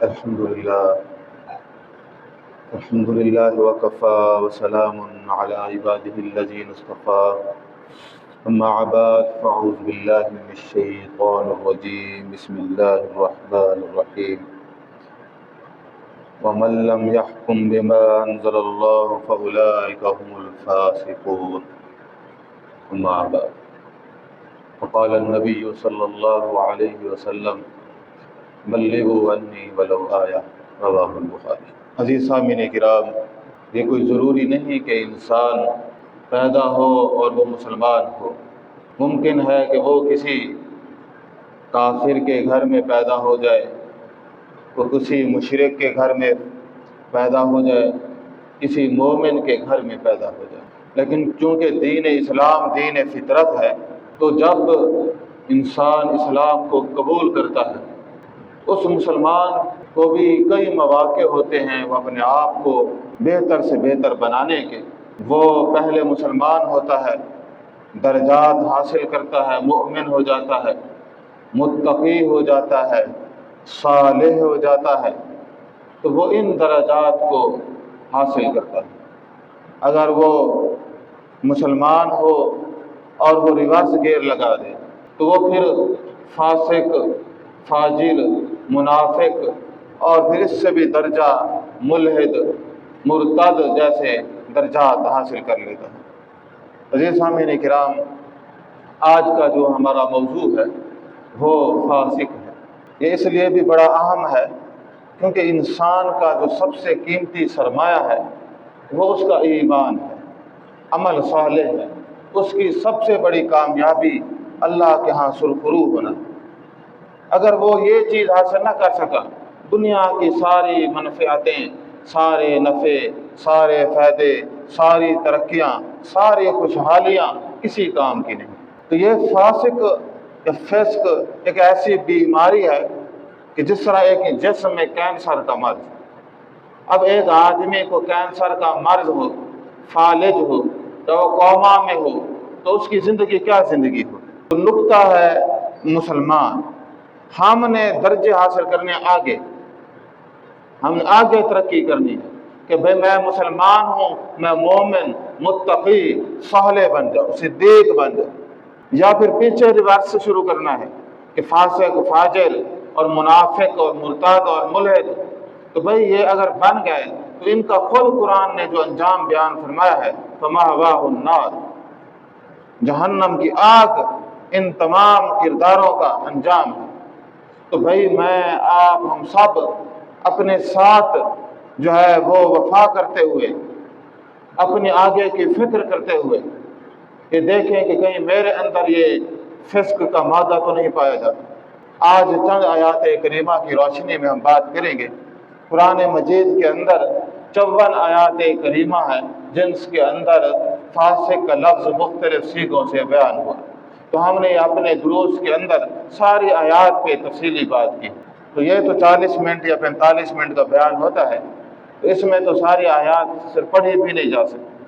الحمد لله وكفى وسلام على عباده الذين اصطفى أما بعد فأعوذ بالله من الشيطان الرجيم بسم الله الرحمن الرحيم ومن لم يحكم بما أنزل الله فأولئك هم الفاسقون أما بعد فقال النبي صلى الله عليه وسلم بلغوا عني ولو آیہ رواہ البخاری۔ عزیز سامعین کرام، یہ کوئی ضروری نہیں کہ انسان پیدا ہو اور وہ مسلمان ہو۔ ممکن ہے کہ وہ کسی کافر کے گھر میں پیدا ہو جائے، وہ کسی مشرک کے گھر میں پیدا ہو جائے، کسی مومن کے گھر میں پیدا ہو جائے، لیکن چونکہ دین اسلام دین فطرت ہے، تو جب انسان اسلام کو قبول کرتا ہے، اس مسلمان کو بھی کئی مواقع ہوتے ہیں وہ اپنے آپ کو بہتر سے بہتر بنانے کے۔ وہ پہلے مسلمان ہوتا ہے، درجات حاصل کرتا ہے، مؤمن ہو جاتا ہے، متقی ہو جاتا ہے، صالح ہو جاتا ہے، تو وہ ان درجات کو حاصل کرتا ہے۔ اگر وہ مسلمان ہو اور وہ ریورس گیئر لگا دے تو وہ پھر فاسق، فاجر، منافق اور پھر اس سے بھی درجہ ملحد، مرتد جیسے درجات حاصل کر لیتا ہے۔ عزیز سامعین کرام، آج کا جو ہمارا موضوع ہے وہ فاسق ہے۔ یہ اس لیے بھی بڑا اہم ہے کیونکہ انسان کا جو سب سے قیمتی سرمایہ ہے وہ اس کا ایمان ہے، عمل صالح ہے۔ اس کی سب سے بڑی کامیابی اللہ کے ہاں سرخرو ہونا۔ اگر وہ یہ چیز حاصل نہ کر سکا، دنیا کی ساری منفعتیں، سارے نفع، سارے فائدے، ساری ترقیاں، ساری خوشحالیاں کسی کام کی نہیں۔ تو یہ فاسق یا فسق ایک ایسی بیماری ہے کہ جس طرح ایک جسم میں کینسر کا مرض، اب ایک آدمی کو کینسر کا مرض ہو، فالج ہو، تو کوما میں ہو، تو اس کی زندگی کیا زندگی ہو۔ تو نقطہ ہے مسلمان، ہم نے درجے حاصل کرنے آگے، ہم نے آگے ترقی کرنی ہے کہ بھئی میں مسلمان ہوں، میں مومن، متقی، صالح بن جاؤں، صدیق بن جاؤں، یا پھر پیچھے ریورس سے شروع کرنا ہے کہ فاسق، فاجر اور منافق اور مرتد اور ملحد۔ تو بھئی یہ اگر بن گئے تو ان کا خود قرآن نے جو انجام بیان فرمایا ہے فَمَأْوَاهُ النَّارُ، جہنم کی آگ ان تمام کرداروں کا انجام ہے۔ تو بھئی میں، آپ، ہم سب اپنے ساتھ جو ہے وہ وفا کرتے ہوئے، اپنے آگے کی فکر کرتے ہوئے کہ دیکھیں کہ کہیں میرے اندر یہ فسق کا مادہ تو نہیں پایا جاتا۔ آج چند آیات کریمہ کی روشنی میں ہم بات کریں گے۔ قرآن مجید کے اندر 54 آیات کریمہ ہیں جن کے اندر فاسق کا لفظ مختلف صیغوں سے بیان ہوا، تو ہم نے اپنے دروس کے اندر ساری آیات پہ تفصیلی بات کی۔ تو یہ تو 40 منٹ یا 45 منٹ کا بیان ہوتا ہے، تو اس میں تو ساری آیات صرف پڑھی بھی نہیں جا سکتی،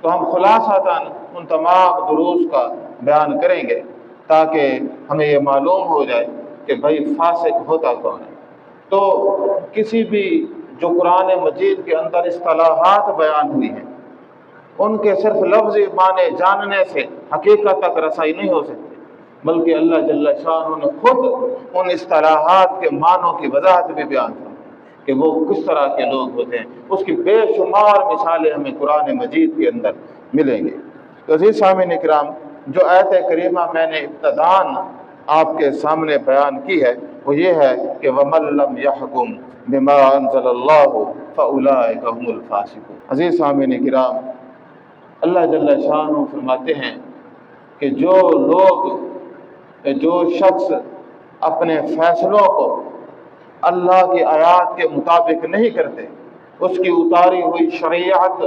تو ہم خلاصتاً ان تمام دروس کا بیان کریں گے تاکہ ہمیں یہ معلوم ہو جائے کہ بھائی فاسق ہوتا کون ہے۔ تو کسی بھی جو قرآن مجید کے اندر اصطلاحات بیان ہوئی ہیں ان کے صرف لفظی معنی جاننے سے حقیقت تک رسائی نہیں ہو سکتی، بلکہ اللہ جل شانہ نے خود ان اصطلاحات کے معنوں کی وضاحت بھی بیان کی کہ وہ کس طرح کے لوگ ہوتے ہیں۔ اس کی بے شمار مثالیں ہمیں قرآن مجید کے اندر ملیں گے۔ تو عزیز سامعین کرام، جو آیت کریمہ میں نے ابتداً آپ کے سامنے بیان کی ہے وہ یہ ہے کہ وَمَن لَّمْ يَحْكُم بِمَا أَنزَلَ اللَّهُ فَأُولَٰئِكَ هُمُ الْفَاسِقُونَ۔ عزیز سامعین کرام، اللہ جل شانہ فرماتے ہیں کہ جو شخص اپنے فیصلوں کو اللہ کی آیات کے مطابق نہیں کرتے، اس کی اتاری ہوئی شریعت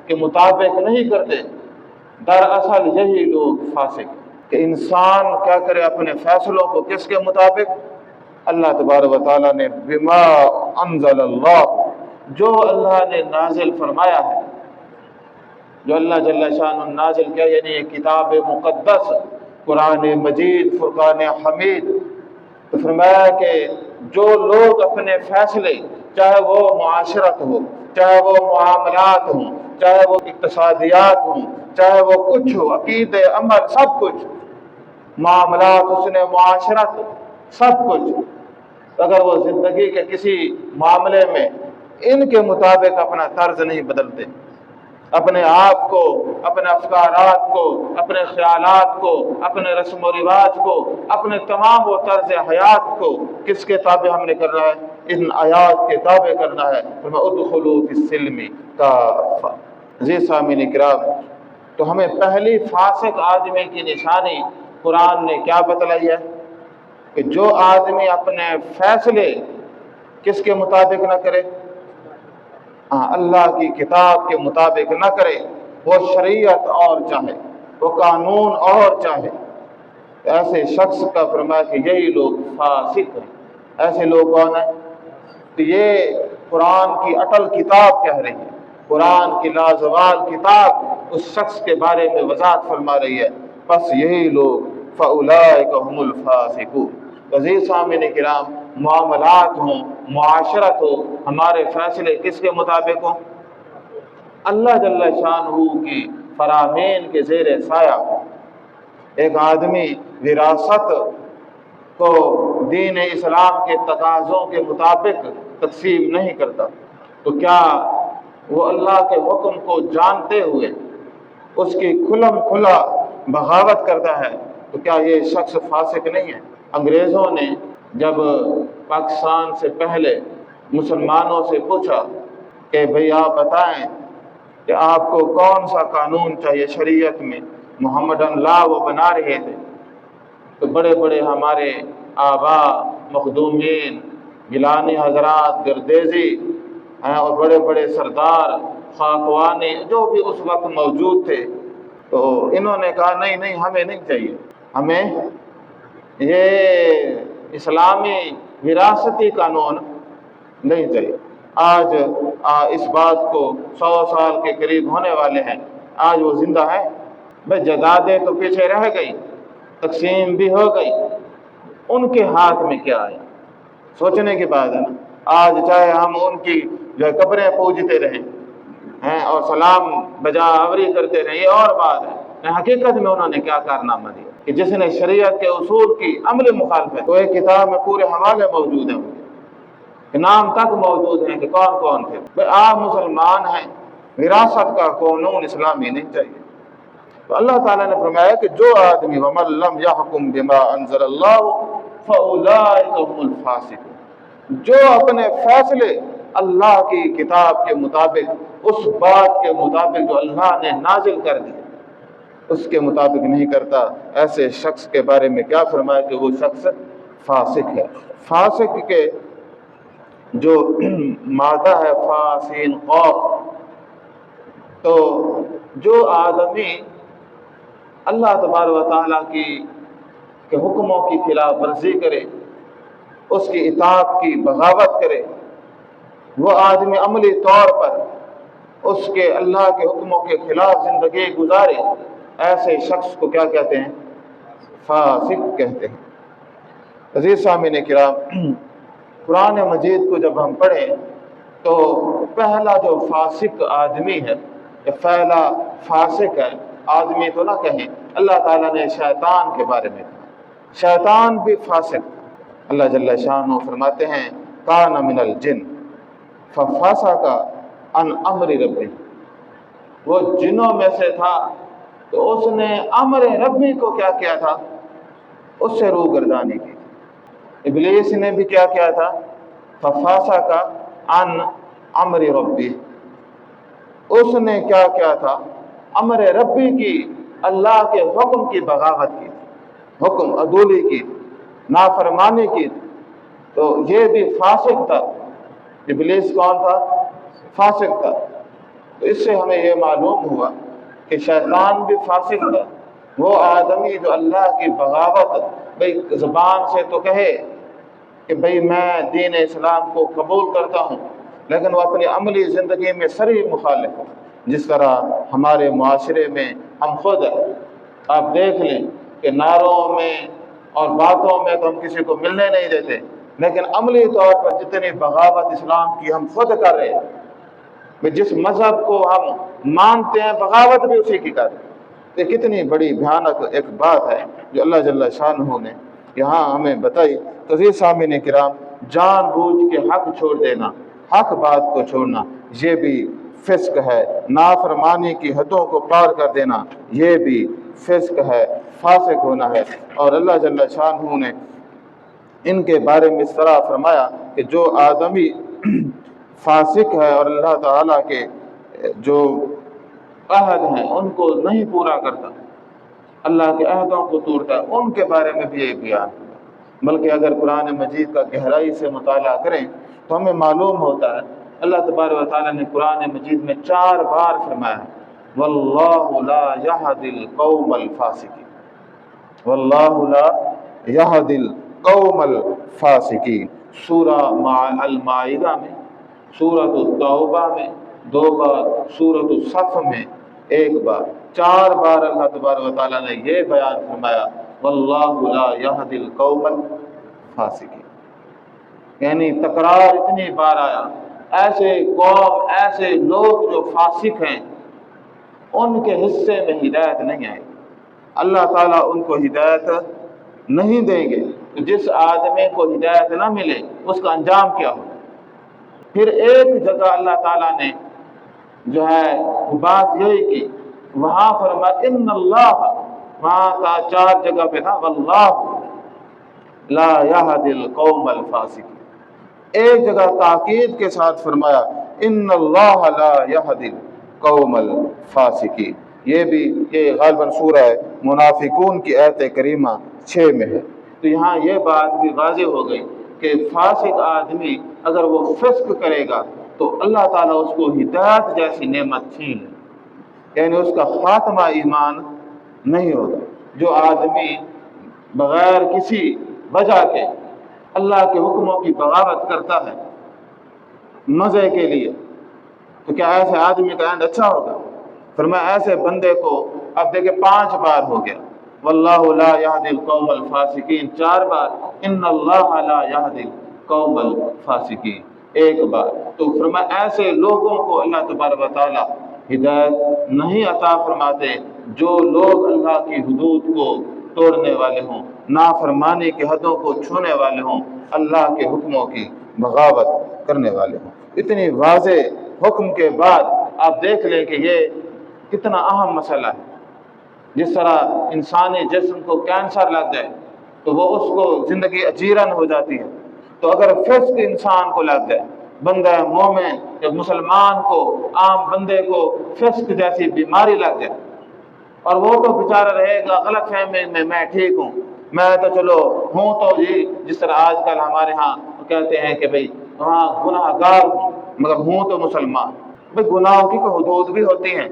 کے مطابق نہیں کرتے، دراصل یہی لوگ فاسق۔ کہ انسان کیا کرے اپنے فیصلوں کو کس کے مطابق؟ اللہ تبارک و تعالیٰ نے بما انزل اللہ، جو اللہ نے نازل فرمایا ہے، جو اللہ جل شانہ نازل کیا، یعنی کتاب مقدس قرآن مجید، فرقان حمید، تو فرمایا کہ جو لوگ اپنے فیصلے، چاہے وہ معاشرت ہو، چاہے وہ معاملات ہوں، چاہے وہ اقتصادیات ہوں، چاہے وہ کچھ ہو، عقیدے، عمل، سب کچھ، معاملات، حسن معاشرت، سب کچھ، اگر وہ زندگی کے کسی معاملے میں ان کے مطابق اپنا طرز نہیں بدلتے، اپنے آپ کو، اپنے افکارات کو، اپنے خیالات کو، اپنے رسم و رواج کو، اپنے تمام وہ طرز حیات کو کس کے تابع ہم نے کرنا ہے؟ ان آیات کے تابع کرنا ہے۔ ادخلوا فی السلم کافہ۔ جی سامعین کرام، تو ہمیں پہلی فاسق آدمی کی نشانی قرآن نے کیا بتلائی ہے؟ کہ جو آدمی اپنے فیصلے کس کے مطابق نہ کرے؟ اللہ کی کتاب کے مطابق نہ کرے، وہ شریعت اور چاہے، وہ قانون اور چاہے، ایسے شخص کا فرمایا کہ یہی لوگ فاسق ہیں۔ ایسے لوگ کون ہیں؟ تو یہ قرآن کی اٹل کتاب کہہ رہی ہے، قرآن کی لازوال کتاب اس شخص کے بارے میں وضاحت فرما رہی ہے، بس یہی لوگ فَأُولَٰئِکَ هُمُ الْفَاسِقُونَ۔ عزیز سامعین کرام، معاملات ہوں، معاشرت ہو، ہمارے فیصلے کس کے مطابق ہوں؟ اللہ جل شانہ کی فرامین کے زیر سایہ۔ ایک آدمی وراثت کو دین اسلام کے تقاضوں کے مطابق تقسیم نہیں کرتا، تو کیا وہ اللہ کے حکم کو جانتے ہوئے اس کی کھلم کھلا بغاوت کرتا ہے؟ تو کیا یہ شخص فاسق نہیں ہے؟ انگریزوں نے جب پاکستان سے پہلے مسلمانوں سے پوچھا کہ بھئی آپ بتائیں کہ آپ کو کون سا قانون چاہیے شریعت میں، محمدن لا وہ بنا رہے تھے، تو بڑے بڑے ہمارے آبا، مخدومین، گیلانی حضرات، گردیزی اور بڑے بڑے سردار، خاقوانی، جو بھی اس وقت موجود تھے، تو انہوں نے کہا نہیں ہمیں نہیں چاہیے، ہمیں یہ اسلامی وراثتی قانون نہیں چاہیے۔ آج اس بات کو 100 سال کے قریب ہونے والے ہیں، آج وہ زندہ ہے؟ بھئی جائیدادیں تو پیچھے رہ گئی، تقسیم بھی ہو گئی، ان کے ہاتھ میں کیا آیا؟ سوچنے کی بات ہے نا۔ آج چاہے ہم ان کی جو قبریں پوجتے رہیں اور سلام بجا آوری کرتے رہیں، یہ اور بات ہے، حقیقت میں انہوں نے کیا کارنامہ دیا کہ جس نے شریعت کے اصول کی عملی مخالفت، تو ایک کتاب میں پورے حوالے موجود ہیں، نام تک موجود ہیں کہ کون کون تھے۔ بھئی آپ مسلمان ہیں، وراثت کا قانون اسلامی نہیں چاہیے۔ تو اللہ تعالیٰ نے فرمایا کہ جو آدمی وَمَن لَّمْ يَحْكُم بِمَا أَنزَلَ اللَّهُ فَأُولَٰئِکَ هُمُ الْفَاسِقُونَ، جو اپنے فیصلے اللہ کی کتاب کے مطابق، اس بات کے مطابق جو اللہ نے نازل کر دی، اس کے مطابق نہیں کرتا، ایسے شخص کے بارے میں کیا فرمایا کہ وہ شخص فاسق ہے۔ فاسق کے جو مادہ ہے فاسین قوف، تو جو آدمی اللہ تبارک و تعالیٰ کی کے حکموں کی خلاف ورزی کرے، اس کی اطاعت کی بغاوت کرے، وہ آدمی عملی طور پر اس کے اللہ کے حکموں کے خلاف زندگی گزارے، ایسے شخص کو کیا کہتے ہیں؟ فاسق کہتے ہیں۔ عزیز سامعین کرام، قرآن مجید کو جب ہم پڑھیں تو پہلا جو فاسق آدمی ہے، یا پہلا فاسق ہے آدمی تو نہ کہیں، اللہ تعالیٰ نے شیطان کے بارے میں کہا، شیطان بھی فاسق۔ اللہ جل شانہ فرماتے ہیں کان من الجن ففسق عن امر ربہ، وہ جنوں میں سے تھا تو اس نے امر ربی کو کیا کیا تھا؟ اس سے روگردانی کی تھی۔ ابلیس نے بھی کیا کیا تھا؟ ففسق عن امر ربی، اس نے کیا کیا تھا؟ امر ربی کی، اللہ کے حکم کی بغاوت کی تھی، حکم عدولی کی تھی، نافرمانی کی تھی، تو یہ بھی فاسق تھا۔ ابلیس کون تھا؟ فاسق تھا۔ تو اس سے ہمیں یہ معلوم ہوا کہ شیطان بھی فاسق تھا، وہ آدمی جو اللہ کی بغاوت بھئی زبان سے تو کہے کہ بھئی میں دین اسلام کو قبول کرتا ہوں، لیکن وہ اپنی عملی زندگی میں صریح مخالف ہو، جس طرح ہمارے معاشرے میں ہم خود آپ دیکھ لیں کہ نعروں میں اور باتوں میں تو ہم کسی کو ملنے نہیں دیتے، لیکن عملی طور پر جتنی بغاوت اسلام کی ہم خود کر رہے ہیں، کہ جس مذہب کو ہم مانتے ہیں بغاوت بھی اسی کی کر رہے ہیں، یہ کتنی بڑی بھیانک ایک بات ہے جو اللہ جل شانہ نے یہاں ہمیں بتائی۔ تو عزیز سامعین کرام، جان بوجھ کے حق چھوڑ دینا، حق بات کو چھوڑنا، یہ بھی فسق ہے۔ نافرمانی کی حدوں کو پار کر دینا، یہ بھی فسق ہے، فاسق ہونا ہے۔ اور اللہ جل شانہ نے ان کے بارے میں اس طرح فرمایا کہ جو آدمی فاسق ہے اور اللہ تعالیٰ کے جو عہد ہیں ان کو نہیں پورا کرتا، اللہ کے عہدوں کو توڑتا ہے، ان کے بارے میں بھی یہ بیان ہے۔ بلکہ اگر قرآن مجید کا گہرائی سے مطالعہ کریں تو ہمیں معلوم ہوتا ہے اللہ تبارک و تعالیٰ نے قرآن مجید میں 4 بار فرمایا ہے واللہ لا یہدی القوم الفاسقین، واللہ لا یہدی القوم الفاسقین۔ سورہ المائدہ میں، سورۃ التوبہ میں 2 بار، سورۃ الصف میں 1 بار، 4 بار اللہ تبارک و تعالیٰ نے یہ بیان فرمایا واللہ لا یہدی القوم الفاسقین، یعنی تکرار اتنی بار آیا، ایسے قوم، ایسے لوگ جو فاسق ہیں ان کے حصے میں ہدایت نہیں آئے، اللہ تعالیٰ ان کو ہدایت نہیں دیں گے۔ تو جس آدمی کو ہدایت نہ ملے اس کا انجام کیا ہو؟ پھر ایک جگہ اللہ تعالیٰ نے جو ہے بات یہی کی، وہاں فرمایا ان اللہ، وہاں کا 4 جگہ پہ تھا واللہ لا یہدی القوم الفاسقین، ایک جگہ تاکید کے ساتھ فرمایا ان اللہ لا یہدی القوم الفاسقین۔ یہ بھی یہ غالباً سورہ منافقون کی آیت کریمہ 6 میں ہے۔ تو یہاں یہ بات بھی واضح ہو گئی کہ فاسق آدمی اگر وہ فسق کرے گا تو اللہ تعالیٰ اس کو ہدایت جیسی نعمت چھین لے، یعنی اس کا خاتمہ ایمان نہیں ہوگا۔ جو آدمی بغیر کسی وجہ کے اللہ کے حکموں کی بغاوت کرتا ہے مزے کے لیے، تو کیا ایسے آدمی کا اینڈ اچھا ہوگا؟ فرمایا ایسے بندے کو، اب دیکھیں 5 بار ہو گیا واللہ لا یہدی القوم الفاسقین، 4 بار ان اللہ لا یہدی القوم الفاسقین 1 بار۔ تو فرمایا ایسے لوگوں کو اللہ تبارک و تعالیٰ ہدایت نہیں عطا فرماتے جو لوگ اللہ کی حدود کو توڑنے والے ہوں، نافرمانی کی حدوں کو چھونے والے ہوں، اللہ کے حکموں کی بغاوت کرنے والے ہوں۔ اتنی واضح حکم کے بعد آپ دیکھ لیں کہ یہ کتنا اہم مسئلہ ہے۔ جس طرح انسانی جسم کو کینسر لگ جائے تو وہ اس کو زندگی اجیرن ہو جاتی ہے، تو اگر فسق انسان کو لگ جائے، بندہ مومن یا مسلمان کو، عام بندے کو فسق جیسی بیماری لگ جائے اور وہ تو بیچارہ رہے گا غلط فہمی میں میں ٹھیک ہوں، میں تو چلو ہوں، تو جی جس طرح آج کل ہمارے ہاں کہتے ہیں کہ بھئی ہاں گناہ گار ہوں مگر ہوں تو مسلمان۔ بھئی گناہوں کی کوئی حدود بھی ہوتی ہیں،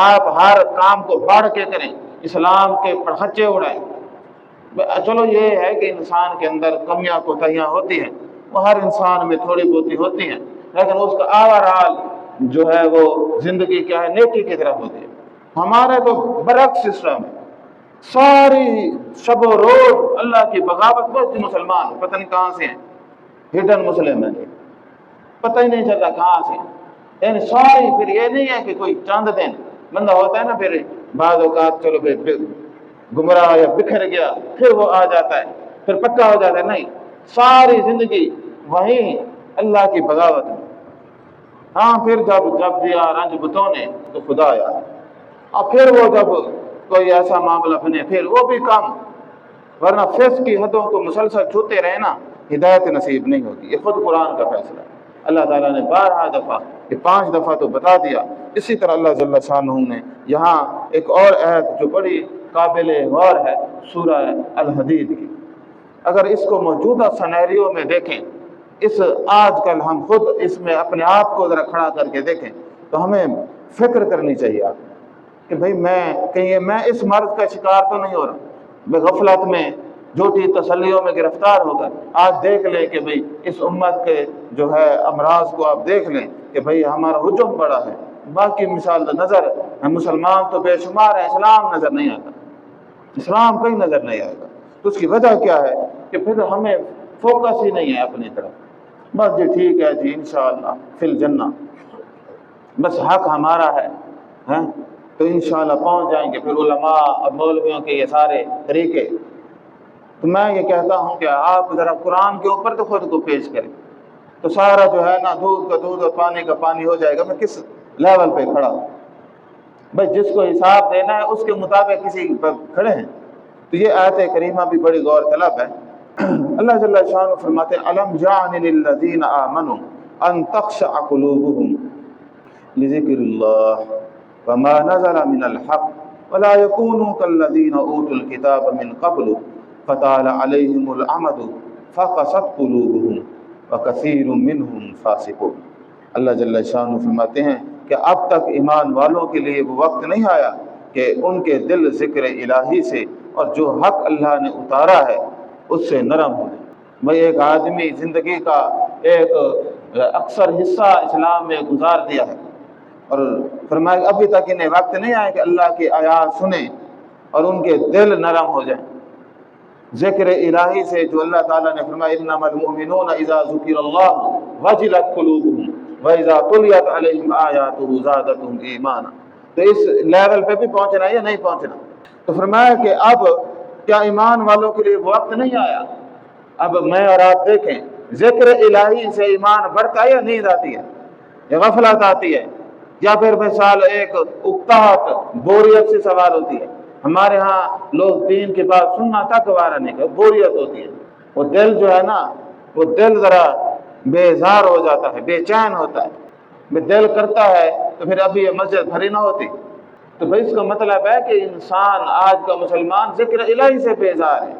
آپ ہر کام کو بڑھ کے کریں، اسلام کے پرخچے اڑائیں۔ چلو یہ ہے کہ انسان کے اندر کمیاں کوتاہیاں ہوتی ہیں، وہ ہر انسان میں تھوڑی بہت ہوتی ہیں، لیکن اس کا اوورآل جو ہے وہ زندگی کیا ہے، نیکی کی طرف ہوتی ہے۔ ہمارا تو برعکس سسٹم ہے، ساری شب و روز اللہ کی بغاوت، بہت مسلمان پتہ نہیں کہاں سے ہیں، ہڈن مسلم ہیں، پتہ ہی نہیں چلتا کہاں سے، یعنی ساری۔ پھر یہ نہیں ہے کہ کوئی چند دن بندہ ہوتا ہے نا، پھر بعض اوقات چلو گمراہ یا بکھر گیا پھر وہ آ جاتا ہے، پھر پکا ہو جاتا ہے، نہیں، ساری زندگی وہیں اللہ کی بغاوت میں۔ ہاں پھر جب دیا رنج بتوں نے تو خدا آیا، اور پھر وہ جب کوئی ایسا معاملہ بنے پھر وہ بھی کم، ورنہ فسق کی حدوں کو مسلسل چھوتے رہے نا ہدایت نصیب نہیں ہوگی۔ یہ خود قرآن کا فیصلہ ہے، اللہ تعالیٰ نے 12 دفعہ، یہ 5 دفعہ تو بتا دیا۔ اسی طرح اللہ جل شانہ نے یہاں ایک اور آیت جو بڑی قابل غور ہے، سورہ الحدید کی، اگر اس کو موجودہ سینیریو میں دیکھیں، اس آج کل ہم خود اس میں اپنے آپ کو ذرا کھڑا کر کے دیکھیں تو ہمیں فکر کرنی چاہیے آپ کہ بھئی میں اس مرض کا شکار تو نہیں ہو رہا، میں غفلت میں جھوٹی تسلیوں میں گرفتار ہو کر۔ آج دیکھ لیں کہ بھئی اس امت کے جو ہے امراض کو آپ دیکھ لیں کہ بھئی ہمارا ہجوم بڑا ہے، باقی مثال نظر مسلمان تو بے شمار ہے، اسلام نظر نہیں آتا، اسلام کہیں نظر نہیں آئے گا۔ تو اس کی وجہ کیا ہے کہ پھر ہمیں فوکس ہی نہیں ہے اپنی طرف، بس جی ٹھیک ہے جی انشاءاللہ فی الجنہ، بس حق ہمارا ہے تو انشاءاللہ پہنچ جائیں گے۔ پھر علماء اور مولویوں کے یہ سارے طریقے، تو میں یہ کہتا ہوں کہ آپ ذرا قرآن کے اوپر تو خود کو پیش کریں، تو سارا جو ہے نا دودھ کا دودھ اور پانی کا پانی ہو جائے گا۔ میں کس لیول پہ کھڑا ہوں بھائی، جس کو حساب دینا ہے اس کے مطابق کسی پر کھڑے ہیں۔ تو یہ آیت کریمہ بھی بڑی غور طلب ہے۔ اللہ جل شانہ فرماتے ہیں الم جعل للذین آمنوا ان تخشع قلوبهم لذکر اللہ وما نزل من الحق ولا يكونوا كالذین اوتوا الكتاب من قبل فطال علیہم الامد فقست قلوبهم وکثیر منهم فاسقون۔ اللہ جل شانہ فرماتے ہیں کہ اب تک ایمان والوں کے لیے وہ وقت نہیں آیا کہ ان کے دل ذکر الہی سے اور جو حق اللہ نے اتارا ہے اس سے نرم ہو جائے۔ بھائی ایک آدمی زندگی کا ایک اکثر حصہ اسلام میں گزار دیا ہے اور فرمایا ابھی تک انہیں وقت نہیں آیا کہ اللہ کی آیات سنیں اور ان کے دل نرم ہو جائیں ذکر الہی سے، جو اللہ تعالیٰ نے فرمایا انما المؤمنون اذا ذکر اللہ وجلت قلوبهم وَإِذَا تُلِيَتْ عَلَيْهِمْ آيَاتُهُ زَادَتْهُمْ ایمانا۔ تو اس لیول پہ بھی پہنچنا ہے یا نہیں پہنچنا؟ تو فرمایا کہ اب کیا ایمان والوں کے لیے وقت نہیں آیا؟ اب میں اور آپ دیکھیں ذکر الہی سے ایمان بڑھتا ہے یا نیند آتی ہے یا غفلت آتی ہے یا پھر مثال ایک اکتاہٹ بوریت سے سوال ہوتی ہے۔ ہمارے ہاں لوگ دین کے بعد سننا تک گوارا نہیں کرتے، بوریت ہوتی ہے، وہ دل جو ہے نا وہ دل ذرا بیزار ہو جاتا ہے، بے چین ہوتا ہے، دل کرتا ہے تو پھر ابھی یہ مسجد بھری نہ ہوتی۔ تو بھائی اس کا مطلب ہے کہ انسان آج کا مسلمان ذکر الہی سے بیزار ہے،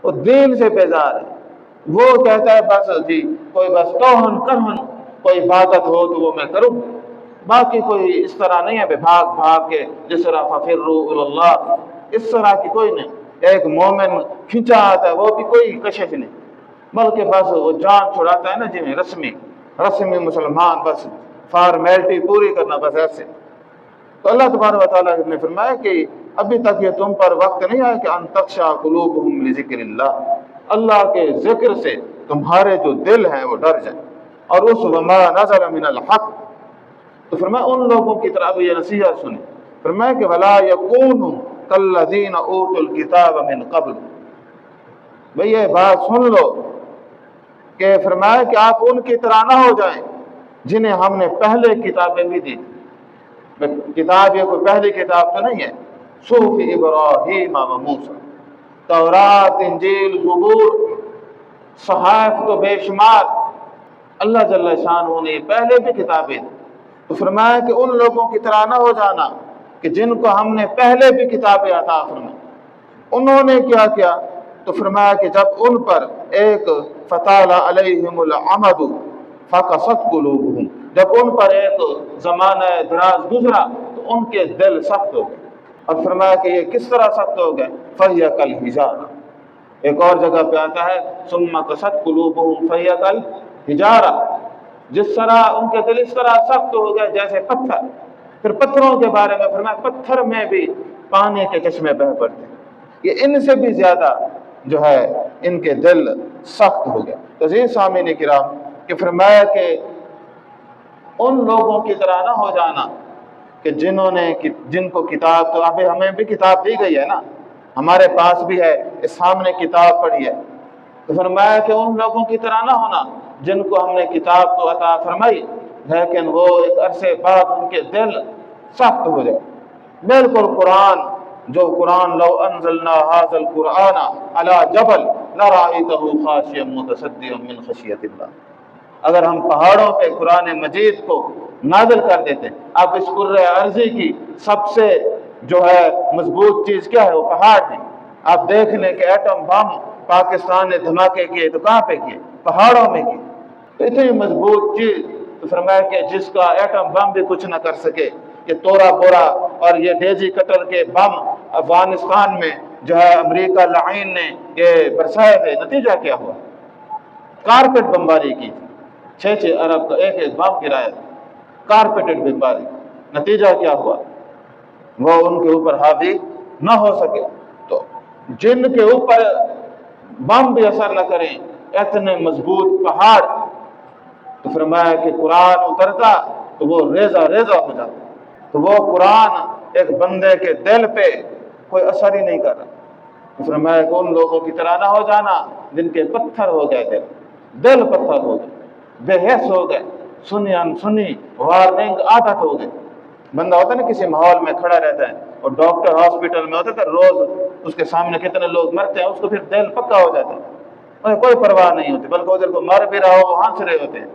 وہ دین سے بیزار ہے۔ وہ کہتا ہے بس جی کوئی بس توہن کرہن کوئی عبادت ہو تو وہ میں کروں، باقی کوئی اس طرح نہیں ہے بھاگ بھاگ کے جس طرح ففروا الی اللہ، اس طرح کی کوئی نہیں۔ ایک مومن کھنچا آتا ہے وہ بھی کوئی کشش نہیں، بلکہ بس وہ جان چھڑاتا ہے نا جی میں رسمی مسلمان، بس فارمیلٹی پوری کرنا بس ایسے۔ تو اللہ تبارک و تعالیٰ نے فرمایا کہ ابھی تک یہ تم پر وقت نہیں آیا کہ ان تخشع قلوبهم لذکر اللہ، اللہ کے ذکر سے تمہارے جو دل ہیں وہ ڈر جائیں، اور اس وما نزل من الحق۔ تو فرمایا ان لوگوں کی طرف یہ نصیحت سنیں، فرمایا کہ ولا یکونوا کالذین اوتوا الکتاب من قبل۔ بھئی یہ بات سن لو کہ فرمایا کہ آپ ان کی طرح نہ ہو جائیں جنہیں ہم نے پہلے کتابیں بھی دی۔ کتاب یہ کوئی پہلی کتاب تو نہیں ہے، صحف ابراہیم و موسیٰ، تورات انجیل زبور، صحائف تو بے شمار، اللہ جل شانہ نے پہلے بھی کتابیں دی۔ تو فرمایا کہ ان لوگوں کی طرح نہ ہو جانا کہ جن کو ہم نے پہلے بھی کتابیں عطا فرمائی۔ انہوں نے کیا کیا؟ تو فرمایا کہ جب ان پر ایک فطال علیہم الامد فقست قلوبهم، جب ان پر ایک زمانہ دراز گزرا تو ان کے دل سخت ہو گئے۔ اور فرمایا کہ یہ کس طرح سخت ہو گئے؟ فہی کالحجارہ۔ ایک اور جگہ پہ آتا ہے ثم قست قلوبهم فہی کالحجارہ، جس طرح ان کے دل اس طرح سخت ہو گئے جیسے پتھر۔ پھر پتھروں کے بارے میں فرمایا پتھر میں بھی پانی کے چشمے بہہ پڑتے ہیں، یہ ان سے بھی زیادہ جو ہے ان کے دل سخت ہو گیا۔ تو عزیز سامعین کرام کہ فرمایا کہ ان لوگوں کی طرح نہ ہو جانا کہ جن کو کتاب، تو ابھی ہمیں بھی کتاب دی گئی ہے نا، ہمارے پاس بھی ہے، اس سامنے کتاب پڑھی ہے۔ تو فرمایا کہ ان لوگوں کی طرح نہ ہونا جن کو ہم نے کتاب تو عطا فرمائی لیکن وہ ایک عرصے بعد ان کے دل سخت ہو جائے۔ بالکل قرآن لو انزلنا هذا القرآن على جبل لرأيته خاشعا متصدعا من خشیۃ اللہ، اگر ہم پہاڑوں پہ قرآن مجید کو نازل کر دیتے۔ اب اس کرۂ ارضی کی سب سے جو ہے مضبوط چیز کیا ہے؟ وہ پہاڑ ہے۔ آپ دیکھ لیں کہ ایٹم بم پاکستان نے دھماکے کیے تو کہاں پہ کیے؟ پہاڑوں میں کیے۔ تو اتنی مضبوط چیز، تو فرمایا کہ جس کا ایٹم بم بھی کچھ نہ کر سکے، یہ تورا بورا اور یہ ڈیزی کٹر کے بم افغانستان میں جو ہے امریکہ لعین نے یہ برسائے تھے، نتیجہ کیا ہوا؟ کارپیٹ بمباری کی، 6 ارب کا ایک بم گرایا، کارپیٹڈ بمباری، نتیجہ کیا ہوا؟ وہ ان کے اوپر حاوی نہ ہو سکے۔ تو جن کے اوپر بم بھی اثر نہ کریں اتنے مضبوط پہاڑ، تو فرمایا کہ قرآن اترتا تو وہ ریزہ ریزہ ہو جاتا، تو وہ قرآن ایک بندے کے دل پہ کوئی اثر ہی نہیں کر رہا۔ تو فرمایا کہ ان لوگوں کی طرح نہ ہو جانا جن کے پتھر ہو گئے، دل پتھر ہو گئے، بے حس ہو گئے، سنی انسنی وارننگ عادت ہو گئی۔ بندہ ہوتا ہے نا کسی ماحول میں کھڑا رہتا ہے، اور ڈاکٹر ہاسپٹل میں ہوتا ہے روز اس کے سامنے کتنے لوگ مرتے ہیں، اس کو پھر دل پکا ہو جاتا ہے، انہیں کوئی پرواہ نہیں ہوتی، بلکہ ادھر کو مر بھی رہا ہو وہ ہنس رہے ہوتے ہیں،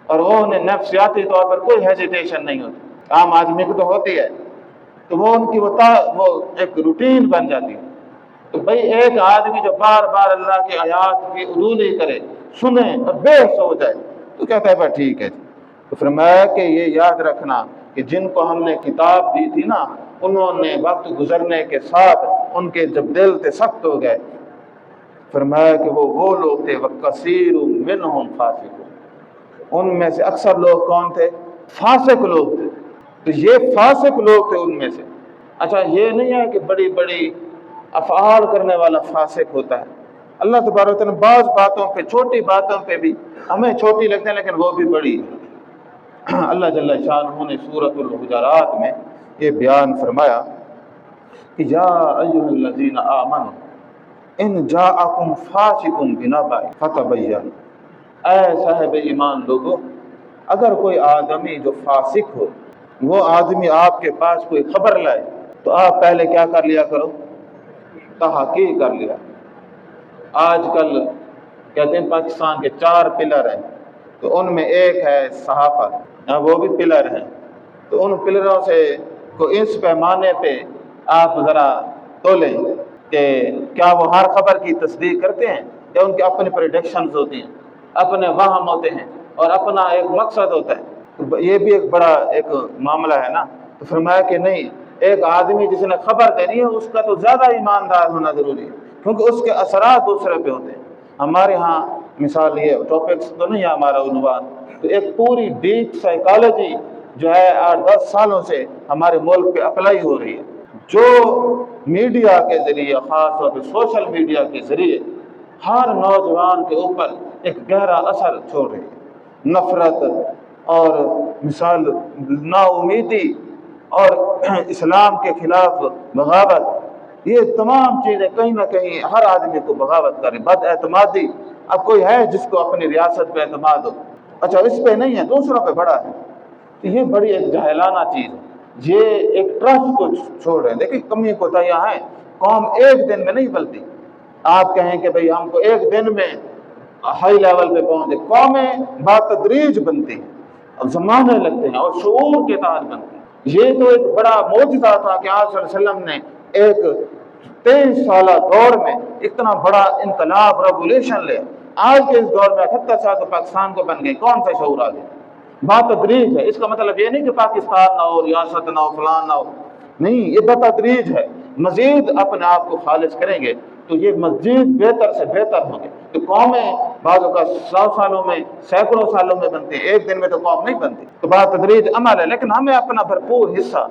اور وہ انہیں نفسیاتی طور پر کوئی ہیزیٹیشن نہیں ہوتی، عام آدمی کو تو ہوتی ہے، تو وہ ان کی وہ ایک روٹین بن جاتی ہے۔ تو بھئی ایک آدمی جو بار بار اللہ کی آیات کی عدولی کرے، سنے اور بے حس ہو جائے، تو کہتا ہے بس ٹھیک ہے۔ تو فرمایا کہ یہ یاد رکھنا کہ جن کو ہم نے کتاب دی تھی نا، انہوں نے وقت گزرنے کے ساتھ ان کے جب دل تھے سخت ہو گئے، فرمایا کہ وہ لوگ تھے وَكَثِيرٌ مِّنْهُمْ فَاسِقُونَ، ان میں سے اکثر لوگ کون تھے؟ فاسق لوگ تھے۔ تو یہ فاسق لوگ تھے ان میں سے۔ اچھا یہ نہیں ہے کہ بڑی بڑی افعال کرنے والا فاسق ہوتا ہے، اللہ تبارک و تعالیٰ بعض باتوں پہ، چھوٹی باتوں پہ بھی ہمیں چھوٹی لگتے ہیں لیکن وہ بھی بڑی ہے۔ اللہ جل شانہ نے سورۃ الحجرات میں یہ بیان فرمایا کہ یا ایھا الذین آمنوا ان جاءکم فاسق بنبأ فتبینوا، اے صاحب ایمان لوگو، اگر کوئی آدمی جو فاسق ہو، وہ آدمی آپ کے پاس کوئی خبر لائے تو آپ پہلے کیا کر لیا کرو؟ تحقیق کر لیا۔ آج کل کہتے ہیں پاکستان کے 4 پلر ہیں، تو ان میں ایک ہے صحافت، وہ بھی پلر ہیں، تو ان پلروں سے کو اس پیمانے پہ آپ ذرا تولیں کہ کیا وہ ہر خبر کی تصدیق کرتے ہیں، یا ان کے اپنے پریڈکشنز ہوتی ہیں، اپنے وہم ہوتے ہیں، اور اپنا ایک مقصد ہوتا ہے۔ یہ بھی ایک بڑا ایک معاملہ ہے نا۔ تو فرمایا کہ نہیں، ایک آدمی جس نے خبر دینی ہے اس کا تو زیادہ ایماندار ہونا ضروری ہے، کیونکہ اس کے اثرات دوسرے پہ ہوتے ہیں۔ ہمارے ہاں مثال یہ ٹاپکس تو نہیں ہے ہمارا عنوان، تو ایک پوری ڈیپ سائیکالوجی جو ہے 8-10 سالوں سے ہمارے ملک پہ اپلائی ہو رہی ہے، جو میڈیا کے ذریعے، خاص طور پہ سوشل میڈیا کے ذریعے ہر نوجوان کے اوپر ایک گہرا اثر چھوڑ رہی ہے۔ نفرت اور مثال نا امیدی اور اسلام کے خلاف بغاوت، یہ تمام چیزیں کہیں نہ کہیں ہر آدمی کو بغاوت کریں۔ بد اعتمادی، اب کوئی ہے جس کو اپنی ریاست پہ اعتماد ہو؟ اچھا اس پہ نہیں ہے، دوسروں پہ بڑا ہے، تو یہ بڑی ایک جاہلانہ چیز ہے۔ یہ ایک ٹرسٹ کو چھوڑ رہے ہیں۔ دیکھیں کمی کوتاہیاں ہیں، قوم ایک دن میں نہیں بلتی۔ آپ کہیں کہ بھئی ہم کو ایک دن میں ہائی لیول پہ پہنچے، قومیں بتدریج بنتی ہیں، اب زمانے لگتے ہیں اور شعور کے تحت بنتے ہیں۔ یہ تو ایک بڑا معجزہ تھا کہ آپ صلی اللہ علیہ وسلم نے ایک 23 سالہ دور میں اتنا بڑا انقلاب ریولیوشن لے۔ آج کے اس دور میں 78 سال تو پاکستان کو بن گئے، کون سا شعور آ گیا؟ بتدریج ہے۔ اس کا مطلب یہ نہیں کہ پاکستان نہ ہو، ریاست نہ ہو، فلان نہ ہو، نہیں، یہ بتدریج ہے۔ مزید اپنے آپ کو خالص کریں گے تو یہ مزید بہتر سے بہتر ہوں گے۔ تو قومیں بعضوں کا 100 سالوں میں، سینکڑوں سالوں میں بنتی ہیں، ایک دن میں تو قوم نہیں بنتی۔ تو بتدریج عمل ہے، لیکن ہمیں اپنا بھرپور حصہ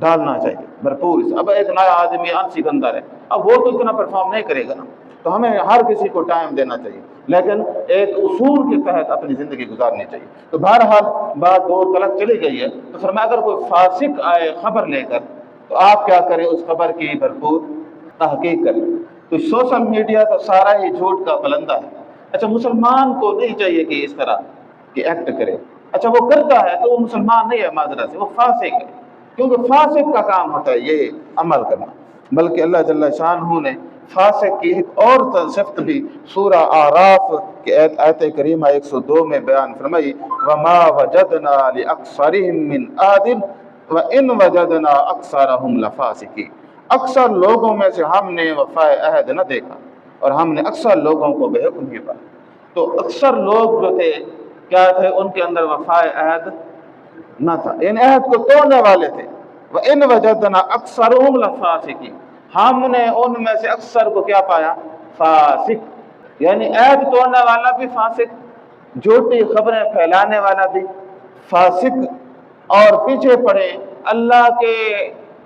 ڈالنا چاہیے، بھرپور حصہ۔ اب ایک نیا آدمی سکندر ہے، اب وہ تو اتنا پرفارم نہیں کرے گا نا، تو ہمیں ہر کسی کو ٹائم دینا چاہیے، لیکن ایک اصول کے تحت اپنی زندگی گزارنی چاہیے۔ تو بہرحال بات دور تلک چلی گئی ہے، تو فرمایا اگر کوئی فاسق آئے خبر لے کر تو آپ کیا کریں؟ اس خبر کی بھرپور تحقیق کریں۔ تو سوشل میڈیا تو سارا ہی جھوٹ کا پلندہ ہے۔ اچھا مسلمان کو نہیں چاہیے کہ اس طرح کہ ایکٹ کرے، اچھا وہ کرتا ہے تو وہ مسلمان نہیں ہے، معذرت سے وہ فاسق ہے، کیونکہ فاسق کا کام ہوتا ہے یہ عمل کرنا۔ بلکہ اللہ جل شانہ نے فاسق کی ایک اور صفت بھی سورہ اعراف کے آیت کریمہ 102 میں بیان فرمائی، وَمَا وَجَدْنَا لِأَكْثَرِهِم مِّنْ عَهْدٍ وَإِنْ وَجَدْنَا أَكْثَرَهُمْ لَفَاسِقِينَ، اکثر لوگوں میں سے ہم نے وفائے عہد نہ دیکھا اور ہم نے اکثر لوگوں کو بے حکم ہی پایا۔ تو اکثر لوگ جو تھے کیا تھے؟ ان کے اندر وفائے عہد نہ تھا، ان عہد کو توڑنے والے تھے۔ وَإِنْ وَجَدْنَا أَكْثَرَهُمْ لَفَاسِقِينَ، ہم نے ان میں سے اکثر کو کیا پایا؟ فاسق، یعنی عہد توڑنے والا بھی فاسق، جھوٹی خبریں پھیلانے والا بھی فاسق، اور پیچھے پڑے اللہ کے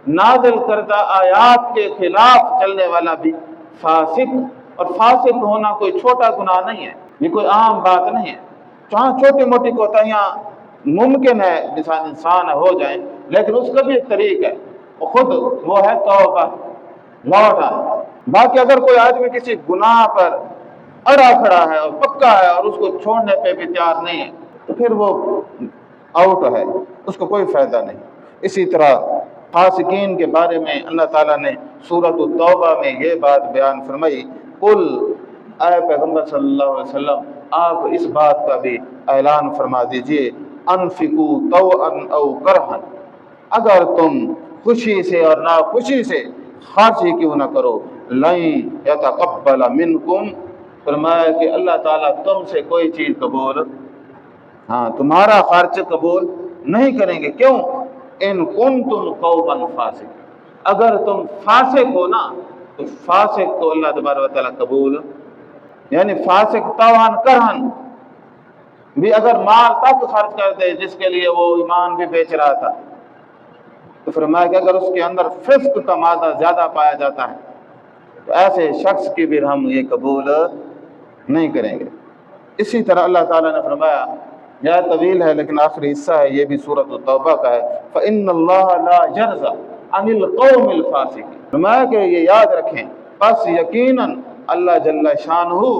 نازل کردہ آیات کے خلاف چلنے والا بھی فاسق، اور فاسق ہونا کوئی چھوٹا گناہ نہیں ہے، یہ کوئی عام بات نہیں ہے۔ جہاں چھوٹی موٹی کوتاہیاں ممکن ہے انسان ہو جائیں، لیکن اس کا بھی ایک طریق ہے، خود وہ ہے توبہ، لوٹ آنا۔ باقی اگر کوئی آدمی کسی گناہ پر اڑا کھڑا ہے اور پکا ہے اور اس کو چھوڑنے پہ بھی تیار نہیں ہے تو پھر وہ آؤٹ ہے، اس کو کوئی فائدہ نہیں۔ اسی طرح فاسقین کے بارے میں اللہ تعالیٰ نے سورۃ التوبہ میں یہ بات بیان فرمائی، قل، اے پیغمبر صلی اللہ علیہ وسلم آپ اس بات کا بھی اعلان فرما دیجئے، انفقوا طوعا او کرہا، اگر تم خوشی سے اور ناخوشی سے خرچ ہی کیوں نہ کرو، لن یتقبل منکم، فرمایا کہ اللہ تعالیٰ تم سے کوئی چیز قبول، تمہارا خرچ قبول نہیں کریں گے۔ کیوں؟ ان کنتم قوما فاسق، اگر تم فاسق ہو نا تو فاسق تو اللہ تبارک و تعالیٰ قبول، یعنی فاسق طوعاً کرہن بھی اگر مال تک خرچ کر دے جس کے لیے وہ ایمان بھی بیچ رہا تھا، تو فرمایا کہ اگر اس کے اندر فسق کا مادہ زیادہ پایا جاتا ہے تو ایسے شخص کی بھی ہم یہ قبول نہیں کریں گے۔ اسی طرح اللہ تعالیٰ نے فرمایا، یہ طویل ہے لیکن آخری حصہ ہے، یہ بھی سورۃ التوبہ کا ہے، فَإِنَّ اللَّهَ لَا يَرْضَىٰ عَنِ الْقَوْمِ الْفَاسِقِينَ، فرمایا کہ یہ یاد رکھیں، پس یقیناً اللہ جل شانہ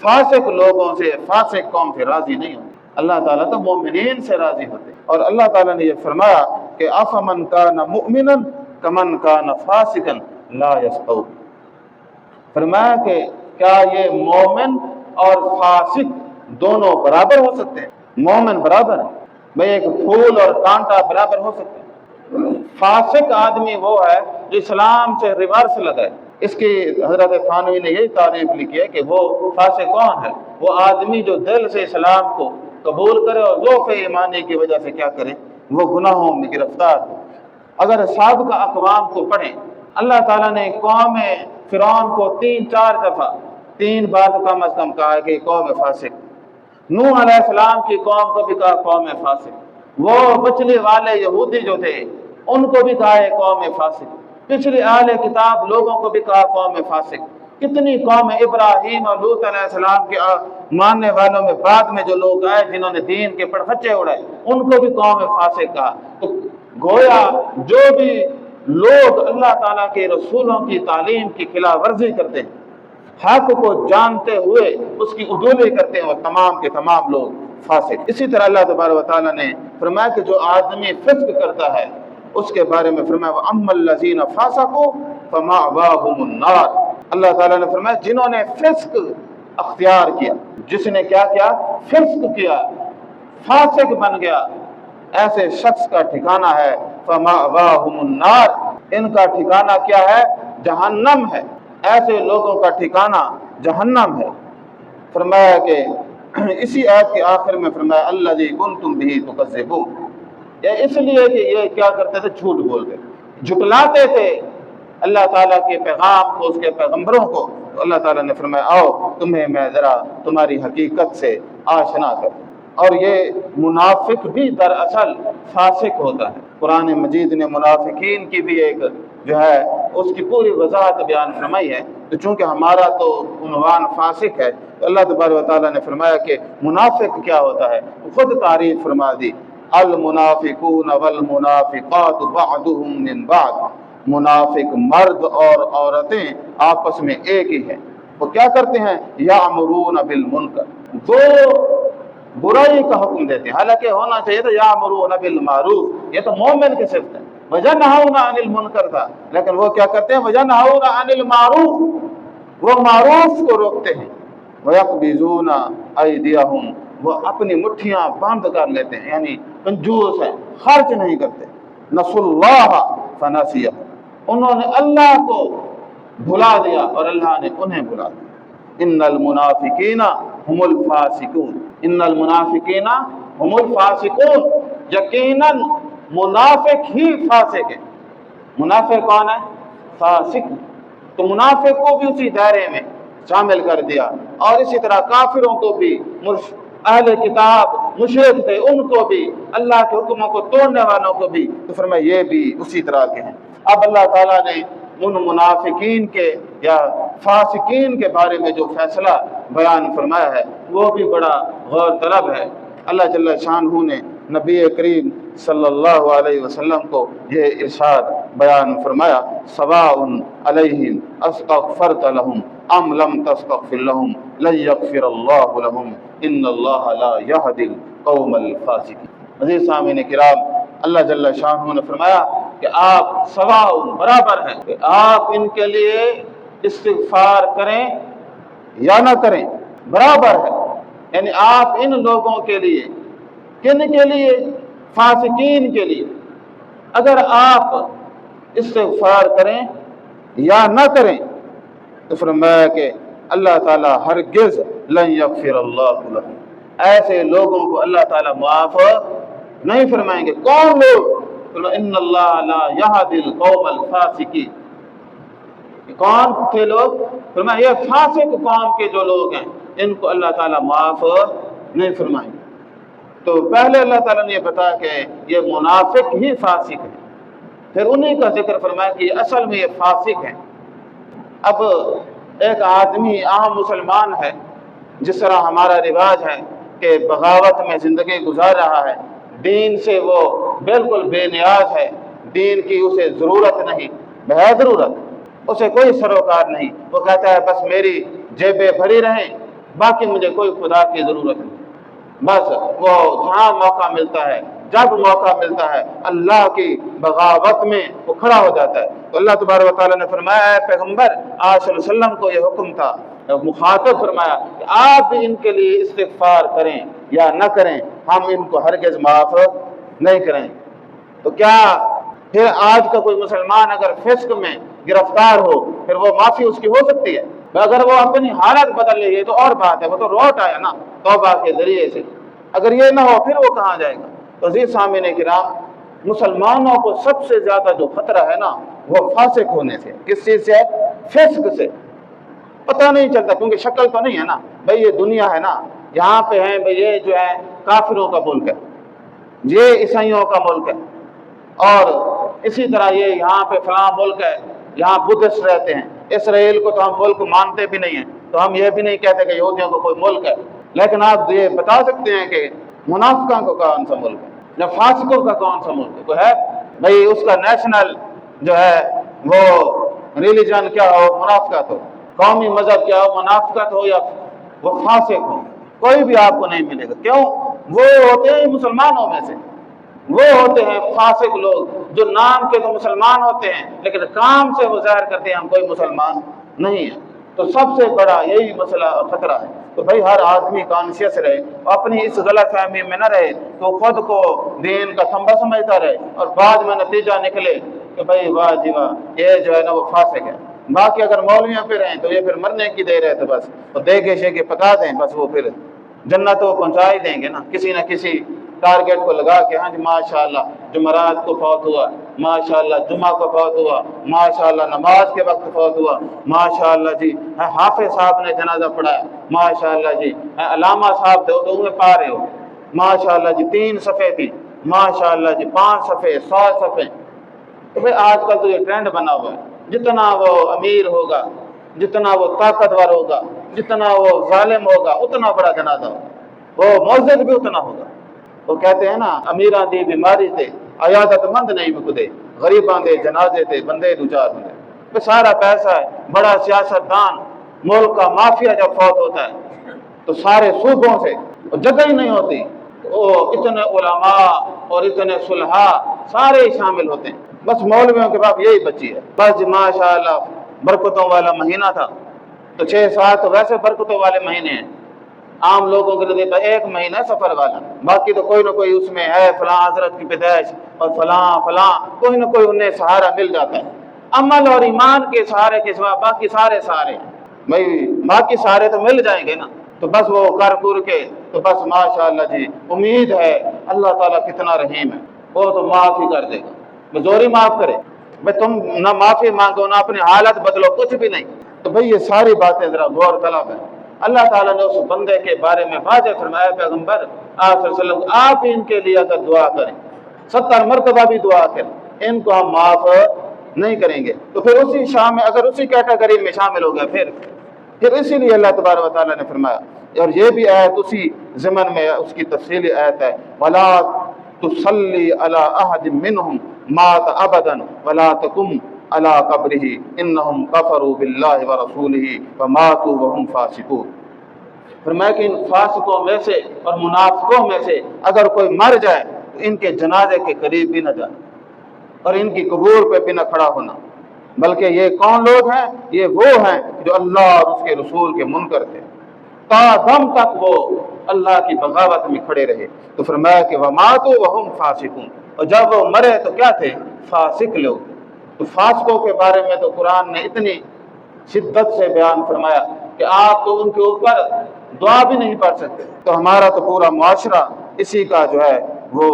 فاسق لوگوں سے، فاسق قوم سے راضی نہیں ہوتے۔ اللہ تعالیٰ تو مومنین سے راضی ہوتے، اور اللہ تعالیٰ نے یہ فرمایا کہ أَفَمَنْ كَانَ مُؤْمِنًا كَمَنْ كَانَ فَاسِقًا لَا يَسْتَوُونَ، فرمایا کہ کیا یہ مومن اور فاسق دونوں برابر ہو سکتے ہیں؟ مومن برابر ہے بھئی، ایک پھول اور کانٹا برابر ہو سکتے ہیں؟ فاسق آدمی وہ ہے جو اسلام سے ریورس لگائے۔ اس کی حضرت تھانوی نے یہی تعریف لکھی ہے کہ وہ فاسق کون ہے؟ وہ آدمی جو دل سے اسلام کو قبول کرے اور ضعف ایمانی کی وجہ سے کیا کرے، وہ گناہوں میں گرفتار ہو۔ اگر سابقہ اقوام کو پڑھیں، اللہ تعالیٰ نے قوم فرعون کو 3-4 دفعہ 3 بار کم از کم کہا ہے کہ قوم فاسق۔ نوح علیہ السلام کی قوم کو بھی کہا قوم فاسق، وہ بچنے والے یہودی جو تھے ان کو بھی کہا ہے قوم فاسق، پچھلے اہل کتاب لوگوں کو بھی کہا قوم فاسق۔ کتنی قوم ابراہیم اور لوط علیہ السلام کے ماننے والوں میں بعد میں جو لوگ آئے جنہوں نے دین کے پرخچے اڑائے ان کو بھی قوم فاسق کہا۔ تو گویا جو بھی لوگ اللہ تعالیٰ کے رسولوں کی تعلیم کی خلاف ورزی کرتے ہیں، حق کو جانتے ہوئے اس کی عدولی کرتے ہیں، وہ تمام کے تمام لوگ فاسق۔ اسی طرح اللہ تبارک و تعالیٰ نے فرمایا کہ جو آدمی فسق کرتا ہے اس کے بارے میں فرمایا وَأَمَّا الَّذِينَ فَاسَقُوا فَمَأْوَاهُمُ النَّارُ، اللہ تعالیٰ نے فرمایا جنہوں نے فسق اختیار کیا، جس نے کیا کیا، فسق کیا، فاسق بن گیا، ایسے شخص کا ٹھکانہ ہے فَمَأْوَاهُمُ النَّارُ، ان کا ٹھکانہ کیا ہے، جہنم ہے، ایسے لوگوں کا ٹھکانہ جہنم ہے۔ فرمایا کہ اسی آیت کے آخر میں فرمایا الذی کنتم بہ تکذبون، یہ اس لیے کہ یہ کیا کرتے تھے، جھوٹ بولتے، جھٹلاتے تھے اللہ تعالیٰ کے پیغام کو، اس کے پیغمبروں کو۔ تو اللہ تعالیٰ نے فرمایا آؤ تمہیں میں ذرا تمہاری حقیقت سے آشنا کروں۔ اور یہ منافق بھی دراصل فاسق ہوتا ہے۔ قرآن مجید نے منافقین کی بھی ایک جو ہے اس کی پوری وضاحت بیان فرمائی ہے، تو چونکہ ہمارا تو عنوان فاسق ہے تو اللہ تبارک و تعالیٰ نے فرمایا کہ منافق کیا ہوتا ہے، خود تعریف فرما دی، المنافقون والمنافقات بعضهم من بعض، منافق مرد اور عورتیں آپس میں ایک ہی ہیں، وہ کیا کرتے ہیں، یامرون بالمنکر، وہ برائی کا حکم دیتے ہیں، حالانکہ ہونا چاہیے تھا یامرون بالمعروف، یہ تو مومن کی صفت ہے، وَيَنْهَوْنَ عَنِ الْمُنْكَرِ تھا، لیکن وہ کیا کرتے ہیں، وَيَنْهَوْنَ عَنِ الْمَعْرُوفِ، وہ معروف کو روکتے ہیں، وَيَقْبِضُونَ أَيْدِيَهُمْ، وہ اپنی مٹھیاں بند کر لیتے ہیں، یعنی کنجوس ہیں، خرچ نہیں کرتے، نسوا اللَّهَ فَنَسِيَهُمْ، انہوں نے اللہ کو بھلا دیا اور اللہ نے انہیں بھلا دیا۔ ان المنافقین هم الفاسقون، ان المنافقین هم الفاسقون، یقیناً منافق ہی فاسق ہے۔ منافق کون ہے، فاسق۔ تو منافق کو بھی اسی دائرے میں شامل کر دیا، اور اسی طرح کافروں کو بھی، اہل کتاب مشرک تھے ان کو بھی، اللہ کے حکموں کو توڑنے والوں کو بھی، تو فرمایا یہ بھی اسی طرح کے ہیں۔ اب اللہ تعالیٰ نے ان منافقین کے یا فاسقین کے بارے میں جو فیصلہ بیان فرمایا ہے وہ بھی بڑا غور طلب ہے۔ اللہ جل شانہ نے نبی کریم صلی اللہ علیہ وسلم کو یہ ارشاد بیان فرمایا، سواء علیہم استغفرت لہم ام لم تستغفر لہم لن یغفر اللہ لہم ان اللہ لا یہدی القوم الفاسقین۔ عزیز سامعین کرام، اللہ جل شانہ نے فرمایا کہ آپ سواء برابر ہیں کہ آپ ان کے لیے استغفار کریں یا نہ کریں، برابر ہے۔ یعنی آپ ان لوگوں کے لیے، کن کے لیے؟ فاسقین کے لیے، اگر آپ استغفار کریں یا نہ کریں تو فرمایا کہ اللہ تعالیٰ ہرگز لن یغفر اللہ لہم، ایسے لوگوں کو اللہ تعالیٰ معاف نہیں فرمائیں گے۔ کون لوگ؟ ان اللہ لا یہدی القوم الفاسقین، کون تھے لوگ؟ فرمایا یہ فاسق قوم کے جو لوگ ہیں ان کو اللہ تعالیٰ معاف نہیں فرمائیں گے۔ تو پہلے اللہ تعالیٰ نے یہ بتایا کہ یہ منافق ہی فاسق ہیں، پھر انہی کا ذکر فرمایا کہ اصل میں یہ فاسق ہیں۔ اب ایک آدمی عام مسلمان ہے، جس طرح ہمارا رواج ہے کہ بغاوت میں زندگی گزار رہا ہے، دین سے وہ بالکل بے نیاز ہے، دین کی اسے ضرورت نہیں، بے ضرورت، اسے کوئی سروکار نہیں، وہ کہتا ہے بس میری جیبیں بھری رہیں، باقی مجھے کوئی خدا کی ضرورت نہیں۔ بس وہ جہاں موقع ملتا ہے، جب موقع ملتا ہے، اللہ کی بغاوت میں وہ کھڑا ہو جاتا ہے۔ تو اللہ تبارک و تعالیٰ نے فرمایا، اے پیغمبر آپ صلی اللہ علیہ وسلم کو یہ حکم تھا، مخاطب فرمایا کہ آپ بھی ان کے لیے استغفار کریں یا نہ کریں، ہم ان کو ہرگز معاف نہیں کریں۔ تو کیا پھر آج کا کوئی مسلمان اگر فسق میں گرفتار ہو پھر وہ معافی اس کی ہو سکتی ہے؟ اگر وہ اپنی حالت بدل لے تو اور بات ہے، وہ تو روٹ آیا نا توبہ کے ذریعے سے، اگر یہ نہ ہو پھر وہ کہاں جائے گا؟ تو عزیز سامعین کرام، مسلمانوں کو سب سے زیادہ جو خطرہ ہے نا وہ فاسق ہونے سے۔ کس چیز سے؟ فسق سے۔ پتہ نہیں چلتا کیونکہ شکل تو نہیں ہے نا، بھئی یہ دنیا ہے نا، یہاں پہ ہیں بھئی یہ جو ہے کافروں کا ملک ہے، یہ عیسائیوں کا ملک ہے، اور اسی طرح یہ یہاں پہ فلاں ملک ہے، یہاں بدھسٹ رہتے ہیں۔ اسرائیل کو تو ہم ملک مانتے بھی نہیں ہیں، تو ہم یہ بھی نہیں کہتے کہ یہودیوں کو کوئی ملک ہے، لیکن آپ یہ بتا سکتے ہیں کہ منافقوں کو کون سا ملک ہے یا فاسقوں کا کون سا ملک ہے؟ کوئی ہے؟ بھئی اس کا نیشنل جو ہے وہ ریلیجن کیا ہو، منافقت ہو، قومی مذہب کیا ہو، منافقت ہو، یا وہ فاسق ہو، کوئی بھی آپ کو نہیں ملے گا۔ کیوں؟ وہ ہوتے ہیں مسلمانوں میں سے، وہ ہوتے ہیں فاسق لوگ جو نام کے تو مسلمان ہوتے ہیں لیکن کام سے وہ ظاہر کرتے ہیں ہم کوئی مسلمان نہیں ہے۔ تو سب سے بڑا یہی مسئلہ خطرہ ہے۔ تو بھائی ہر آدمی کانشیس رہے، اپنی اس غلط فہمی میں نہ رہے تو خود کو دین کا تھمبا سمجھتا رہے اور بعد میں نتیجہ نکلے کہ بھائی واہ جی واہ یہ جو ہے نا وہ فاسق ہے۔ باقی اگر مولویوں پہ رہیں تو یہ پھر مرنے کی دیر ہے، تو بس وہ دے کے شے کے پکا دیں، بس وہ پھر جنت کو پہنچا ہی دیں گے نا، کسی نہ کسی ٹارگیٹ کو لگا کے۔ ہاں جی ماشاءاللہ جمعرات کو فوت ہوا، ماشاءاللہ جمعہ کو فوت ہوا، ماشاءاللہ نماز کے وقت فوت ہوا، ماشاءاللہ جی حافظ صاحب نے جنازہ پڑھایا، ماشاءاللہ جی علامہ صاحب تھے تو انہیں پا رہے ہو، ماشاءاللہ جی 3 صفحے تھی، ماشاءاللہ جی 5 صفحے 100 صفحے۔ تو بھئی آج کل تو یہ ٹرینڈ بنا ہوا ہے، جتنا وہ امیر ہوگا، جتنا وہ طاقتور ہوگا، جتنا وہ ظالم ہوگا اتنا بڑا جنازہ ہوگا، وہ معزز بھی اتنا ہوگا۔ وہ کہتے ہیں نا امیراں دی بیماری تے عیادت مند نہیں مکدے، غریباں دے جنازے تے بندے دوچار ہوندے۔ وہ سارا پیسہ ہے، بڑا سیاست دان ملک کا مافیا جب فوت ہوتا ہے تو سارے صوبوں سے جگہ ہی نہیں ہوتی، وہ اتنے علماء اور اتنے صلحاء سارے شامل ہوتے ہیں، بس مولویوں کے بعد یہی بچی ہے۔ بس جی ماشاءاللہ برکتوں والا مہینہ تھا، تو 6-7 تو ویسے برکتوں والے مہینے ہیں، عام لوگوں کے لیے ایک مہینہ سفر والا، باقی تو کوئی نہ کوئی اس میں ہے، فلاں حضرت کی پیدائش اور فلاں کوئی نہ کوئی انہیں سہارا مل جاتا ہے۔ عمل اور ایمان کے سہارے کے سوا باقی سارے بھائی باقی سارے تو مل جائیں گے نا، تو بس وہ کر کر کے تو بس ماشاءاللہ جی امید ہے اللہ تعالیٰ کتنا رحیم ہے، وہ تو معاف ہی کر دے گا، بزوری معاف کرے۔ بھائی تم نہ معافی مانگو نہ اپنی حالت بدلو، کچھ بھی نہیں۔ تو بھئی یہ ساری باتیں ذرا غور طلب ہے۔ اللہ تعالیٰ نے اس بندے کے بارے میں واضح فرمایا، پیغمبر آپ صلی اللہ علیہ وسلم آپ ان کے لیے اگر دعا کریں، 70 مرتبہ بھی دعا کریں، ان کو ہم معاف نہیں کریں گے تو پھر اسی شام اگر اسی کیٹیگری میں شامل ہو گیا پھر اسی لیے اللہ تبارک و تعالیٰ نے فرمایا، اور یہ بھی آیت اسی ضمن میں اس کی تفصیلی آیت ہے، وَلَا تُصَلِّ عَلَىٰ أَحَدٍ مِّنْهُمْ مَاتَ أَبَدًا وَلَا تَقُمْ عَلَىٰ قَبْرِهِ إِنَّهُمْ كَفَرُوا بِاللَّهِ وَرَسُولِهِ وَمَاتُوا وَهُمْ فَاسِقُونَ۔ فرمایا کہ ان فاسقوں میں سے اور منافقوں میں سے اگر کوئی مر جائے تو ان کے جنازے کے قریب بھی نہ جانا اور ان کی قبور پہ بھی نہ کھڑا ہونا، بلکہ یہ کون لوگ ہیں؟ یہ وہ ہیں جو اللہ اور اس کے رسول کے منکر تھے، تا دم تک وہ اللہ کی بغاوت میں کھڑے رہے۔ تو فرمایا کہ وَمَاتُوا وَهُمْ فَاسِقُونَ، اور جب وہ مرے تو کیا تھے؟ فاسق لوگ۔ تو فاسقوں کے بارے میں تو قرآن نے اتنی شدت سے بیان فرمایا کہ آپ تو ان کے اوپر دعا بھی نہیں پڑھ سکتے۔ تو ہمارا تو پورا معاشرہ اسی کا جو ہے وہ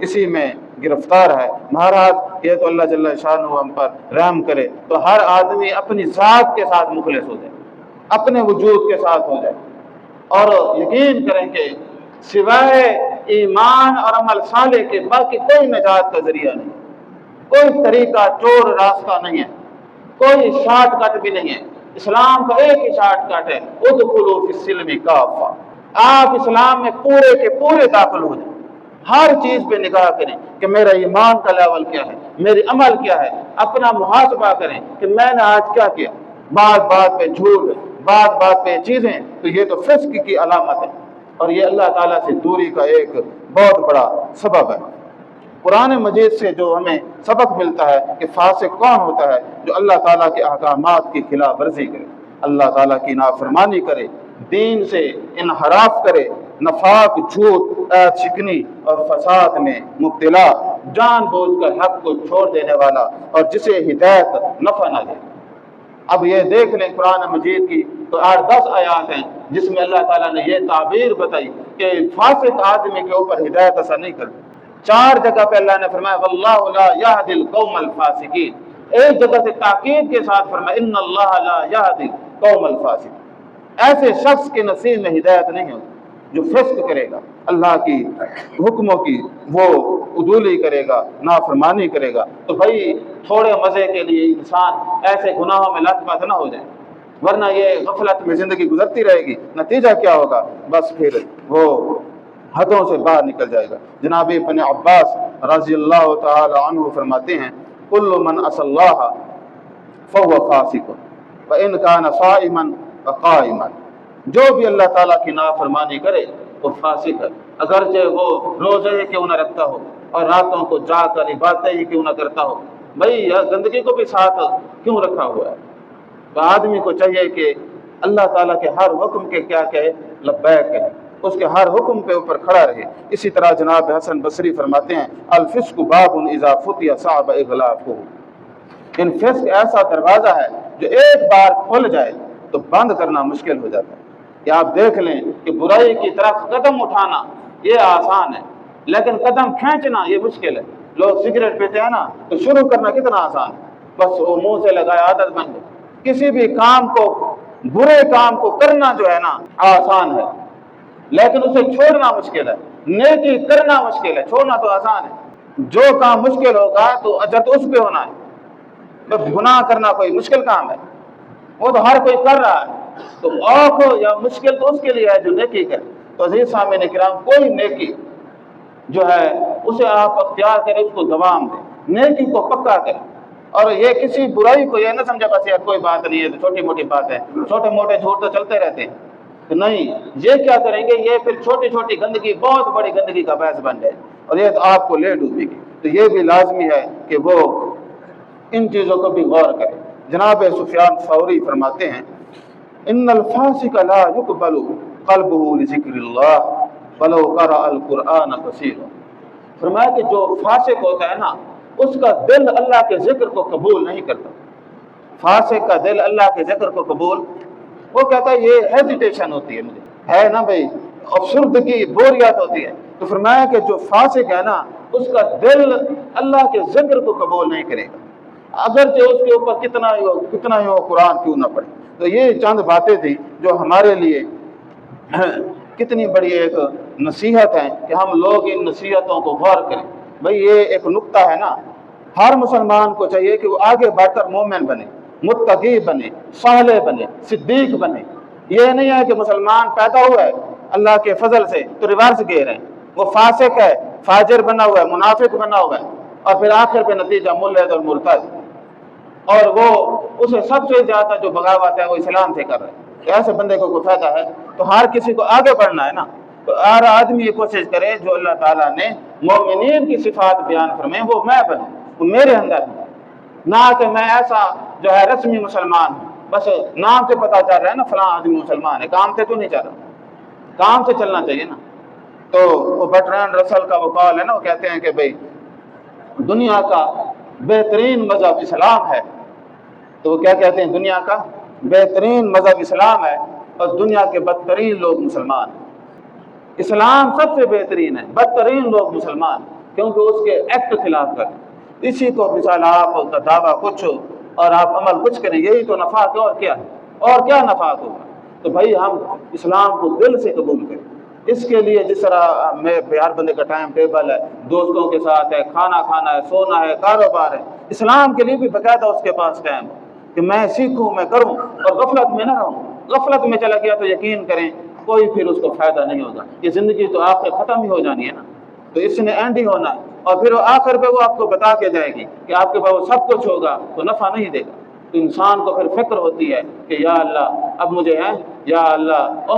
اسی میں گرفتار ہے۔ مہاراج یہ تو اللہ جل شانہ ہم پر رحم کرے تو ہر آدمی اپنی ذات کے ساتھ مخلص ہو جائے، اپنے وجود کے ساتھ ہو جائے، اور یقین کریں کہ سوائے ایمان اور عمل صالح کے باقی کوئی نجات کا ذریعہ نہیں، کوئی طریقہ چور راستہ نہیں ہے، کوئی شارٹ کٹ بھی نہیں ہے۔ اسلام کا ایک ہی شارٹ کٹ ہے، ادخلوا فی السلم کافہ، آپ اسلام میں پورے کے پورے داخل ہو جائیں، ہر چیز پہ نگاہ کریں کہ میرا ایمان کا لیول کیا ہے، میری عمل کیا ہے، اپنا محاسبہ کریں کہ میں نے آج کیا کیا، بات بات پہ جھوٹ، بات بات پہ چیزیں، تو یہ تو فسق کی علامت ہے اور یہ اللہ تعالیٰ سے دوری کا ایک بہت بڑا سبب ہے۔ قرآن مجید سے جو ہمیں سبق ملتا ہے کہ فاسق کون ہوتا ہے؟ جو اللہ تعالیٰ کے احکامات کی خلاف ورزی کرے، اللہ تعالیٰ کی نافرمانی کرے، دین سے انحراف کرے، نفاق، جھوٹ، عیب شکنی اور فساد میں مبتلا، جان بوجھ کر حق کو چھوڑ دینے والا، اور جسے ہدایت نفع نہ دے۔ اب یہ دیکھ لیں قرآن مجید کی تو 8-10 آیات ہیں جس میں اللہ تعالیٰ نے یہ تعبیر بتائی کہ فاسق آدمی کے اوپر ہدایت ایسا نہیں کرتی۔ 4 جگہ پہ اللہ نے فرمایا واللہ لا یہدی القوم الفاسقین، ایک جگہ سے تاکید کے ساتھ فرمایا ان اللہ لا یہدی القوم الفاسقین، ایسے شخص کے نصیب میں ہدایت نہیں ہوتی جو فسق کرے گا، اللہ کی حکموں کی وہ عدولی کرے گا، نافرمانی کرے گا۔ تو بھائی تھوڑے مزے کے لیے انسان ایسے گناہوں میں لت پت نہ ہو جائے، ورنہ یہ غفلت میں زندگی گزرتی رہے گی، نتیجہ کیا ہوگا؟ بس پھر وہ حدوں سے باہر نکل جائے گا۔ جناب ابن عباس رضی اللہ تعالی عنہ فرماتے ہیں کل من عصى اللہ فهو فاسق وان كان صائما وقائما، جو بھی اللہ تعالیٰ کی نافرمانی کرے وہ فاسق ہے، اگرچہ وہ روزے کیوں نہ رکھتا ہو اور راتوں کو جا کر عبادتیں ہی کیوں نہ کرتا ہو، بھائی گندگی کو بھی ساتھ کیوں رکھا ہوا ہے؟ تو آدمی کو چاہیے کہ اللہ تعالیٰ کے ہر حکم کے کیا کہے؟ لبیک کہے، اس کے ہر حکم پہ اوپر کھڑا رہے۔ اسی طرح جناب حسن بصری فرماتے ہیں الفسق باب اذا فتح صعب اغلاقہ، ان فسق ایسا دروازہ ہے جو ایک بار کھل جائے تو بند کرنا مشکل ہو جاتا ہے۔ کہ آپ دیکھ لیں کہ برائی کی طرف قدم اٹھانا یہ آسان ہے، لیکن قدم کھینچنا یہ مشکل ہے۔ لوگ سگریٹ پیتے ہیں نا تو شروع کرنا کتنا آسان ہے، بس وہ منہ سے لگائے عادت بن جائے۔ کسی بھی کام کو، برے کام کو کرنا جو ہے نا آسان ہے، لیکن اسے چھوڑنا مشکل ہے۔ نیکی کرنا مشکل ہے، چھوڑنا تو آسان ہے۔ جو کام مشکل ہوگا تو اجر تو اس پہ ہونا ہے۔ بس گناہ کرنا کوئی مشکل کام ہے، وہ تو ہر کوئی کر رہا ہے، تو اوکھ یا مشکل تو اس کے لیے ہے جو نیکی کرے۔ تو عزیز سامعین کرام، کوئی نیکی جو ہے اسے آپ اختیار کریں، اس کو دوام دیں، نیکی کو پکا کریں، اور یہ کسی برائی کو یہ نہ سمجھا بس یار کوئی بات نہیں ہے، تو چھوٹی موٹی بات ہے، چھوٹے موٹے جھوٹ تو چلتے رہتے ہیں، تو نہیں، یہ کیا کریں گے؟ یہ پھر چھوٹی چھوٹی گندگی بہت بڑی گندگی کا باعث بن جائے اور یہ تو آپ کو لے ڈوبے گی۔ تو یہ بھی لازمی ہے کہ وہ ان چیزوں کو بھی غور کریں۔ جناب سفیان ثوری فرماتے ہیں ان الفاسق لا يقبل قلبه لذکر اللہ ولو قرأ القرآن کثیرا، فرمایا کہ جو فاسق ہوتا ہے نا اس کا دل اللہ کے ذکر کو قبول نہیں کرتا۔ فاسق کا دل اللہ کے ذکر کو قبول، وہ کہتا ہے یہ ہیزیٹیشن ہوتی ہے، مجھے ہے نا بھائی، افسردگی، بوریت ہوتی ہے۔ تو فرمایا کہ جو فاسق ہے نا اس کا دل اللہ کے ذکر کو قبول نہیں کرے گا، اگرچہ اس کے اوپر کتنا ہی ہو قرآن کیوں نہ پڑھے۔ تو یہ چند باتیں تھی جو ہمارے لیے کتنی بڑی ایک نصیحت ہے کہ ہم لوگ ان نصیحتوں کو غور کریں۔ بھئی یہ ایک نقطہ ہے نا، ہر مسلمان کو چاہیے کہ وہ آگے بڑھ کر مومن بنے، متقی بنے، صالح بنے، صدیق بنے۔ یہ نہیں ہے کہ مسلمان پیدا ہوا ہے اللہ کے فضل سے تو ریورس گیئر ہے، وہ فاسق ہے، فاجر بنا ہوا ہے، منافق بنا ہوا ہے، اور پھر آخر پہ نتیجہ ملحد اور مرتد، اور وہ اسے سب سے زیادہ جو بغاوت ہے وہ اسلام سے کر رہا ہے۔ ایسے بندے کو کوئی فائدہ ہے؟ تو ہر کسی کو آگے بڑھنا ہے نا، تو ہر آدمی یہ کوشش کرے جو اللہ تعالیٰ نے مومنین کی صفات بیان فرمائیں وہ میں بنوں، وہ میرے اندر ہے، نہ کہ میں ایسا جو ہے رسمی مسلمان ہوں، بس نام سے پتہ چل رہا ہے نا فلاں آدمی مسلمان ہے، کام سے تو نہیں چل رہا، کام سے چلنا چاہیے نا۔ تو وہ برٹرینڈ رسل کا وہ قول ہے نا، وہ کہتے ہیں کہ بھئی دنیا کا بہترین مذہب اسلام ہے، تو وہ کیا کہتے ہیں؟ دنیا کا بہترین مذہب اسلام ہے اور دنیا کے بدترین لوگ مسلمان ہیں۔ اسلام سب سے بہترین ہے، بدترین لوگ مسلمان، کیونکہ اس کے ایکٹ خلاف کریں۔ اسی کو مثال آپ کا دعویٰ کچھ ہو اور آپ عمل کچھ کریں، یہی تو نفاق ہے، اور کیا ہے؟ اور کیا نفاق ہوگا؟ تو بھائی ہم اسلام کو دل سے قبول کریں۔ اس کے لیے جس طرح میں ہر بندے کا ٹائم ٹیبل ہے، دوستوں کے ساتھ ہے، کھانا کھانا ہے، سونا ہے، کاروبار ہے، اسلام کے لیے بھی باقاعدہ اس کے پاس ٹائم ہے کہ میں سیکھوں، میں کروں اور غفلت میں نہ رہوں۔ غفلت میں چلا گیا تو یقین کریں کوئی پھر اس کو فائدہ نہیں ہوگا، یہ زندگی تو آخر ختم ہی ہو جانی ہے نا، تو اس نے اینڈ ہی ہونا ہے، اور پھر وہ آخر پہ وہ آپ کو بتا کے جائے گی کہ آپ کے پاس سب کچھ ہوگا تو نفع نہیں دے گا۔ تو انسان کو پھر فکر ہوتی ہے کہ یا اللہ اب مجھے ہے، یا اللہ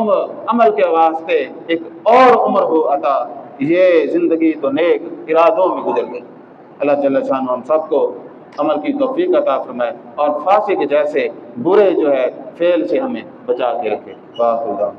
عمل کے واسطے ایک اور عمر ہو عطا، یہ زندگی تو نیک ارادوں میں گزر گئی۔ اللہ جل شانہ ہم سب کو عمل کی توفیق عطا فرمائے اور فاسق جیسے برے جو ہے فعل سے ہمیں بچا کے رکھے۔